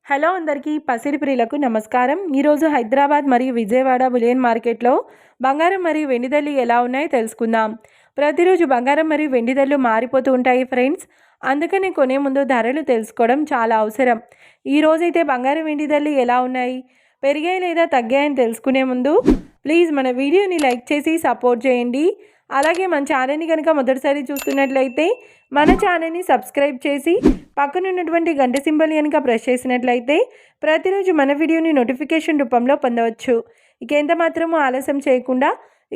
Hello అందరికీ పసిడి ప్రియులకు నమస్కారం. ఈరోజు హైదరాబాద్ మరియు విజయవాడ బులియన్ మార్కెట్లో బంగారం మరియు వెండి ధరలు ఎలా ఉన్నాయో తెలుసుకుందాం. ప్రతిరోజు బంగారం మరియు వెండి ధరలు మారిపోతూ ఉంటాయి ఫ్రెండ్స్. అందుకని కొనే ముందు ధరలు తెలుసుకోవడం చాలా అవసరం. ఈరోజైతే బంగారం వెండి ధరలు ఎలా ఉన్నాయి, పెరిగాయి లేదా తగ్గాయని తెలుసుకునే ముందు ప్లీజ్ మన వీడియోని లైక్ చేసి సపోర్ట్ చేయండి. అలాగే మన ఛానల్ని కనుక మొదటిసారి చూస్తున్నట్లయితే మన ఛానల్ని సబ్స్క్రైబ్ చేసి పక్కన ఉన్నటువంటి గంట సింబల్ కనుక ప్రెస్ చేసినట్లయితే ప్రతిరోజు మన వీడియోని నోటిఫికేషన్ రూపంలో పొందవచ్చు. ఇక ఎంత మాత్రమూ ఆలస్యం చేయకుండా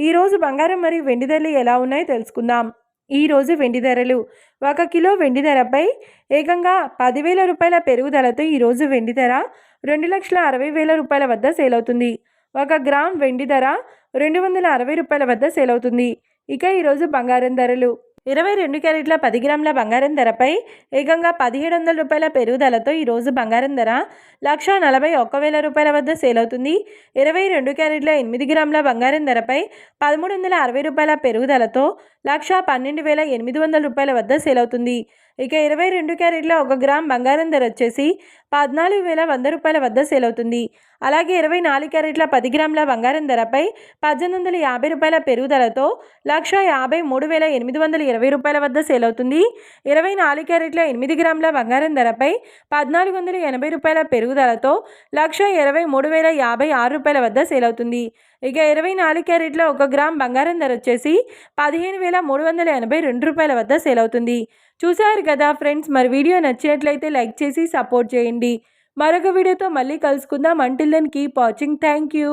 ఈరోజు బంగారం మరియు వెండి ధరలు ఎలా ఉన్నాయో తెలుసుకుందాం. ఈరోజు వెండి ధరలు 1 కిలో వెండి ధరపై ఏకంగా 10,000 రూపాయల పెరుగుదలతో ఈరోజు వెండి ధర 2,60,000 రూపాయల వద్ద సేల్ అవుతుంది. 1 గ్రామ్ వెండి ధర 260 రూపాయల వద్ద సేల్ అవుతుంది. ఇక ఈరోజు బంగారం ధరలు 22 క్యారెట్ల 10 గ్రాముల బంగారం ధరపై ఏకంగా 1,700 రూపాయల పెరుగుదలతో ఈరోజు బంగారం ధర 1,41,000 రూపాయల వద్ద సేల్ అవుతుంది. 22 క్యారెట్ల 8 గ్రాముల బంగారం ధరపై 1,360 రూపాయల పెరుగుదలతో 1,12,800 రూపాయల వద్ద సేల్ అవుతుంది. ఇక 22 క్యారెట్ల 1 గ్రామ్ బంగారం ధర వచ్చేసి 14,100 రూపాయల వద్ద సేల్ అవుతుంది. అలాగే 24 క్యారెట్ల 10 గ్రాముల బంగారం ధరపై 1,850 రూపాయల పెరుగుదలతో 1,53,820 రూపాయల వద్ద సేల్ అవుతుంది. 24 క్యారెట్ల 8 గ్రాముల బంగారం ధరపై 1,480 రూపాయల పెరుగుదలతో 1,23,056 రూపాయల వద్ద సేల్ అవుతుంది. ఇక 24 క్యారెట్ల 1 గ్రామ్ బంగారం ధర వచ్చేసి 15,382 రూపాయల వద్ద సేల్ అవుతుంది. చూసారు కదా ఫ్రెండ్స్, మరి వీడియో నచ్చినట్లయితే లైక్ చేసి సపోర్ట్ చేయండి. మరొక వీడియోతో మళ్ళీ కలుసుకుందాం. Until then keep watching. Thank you.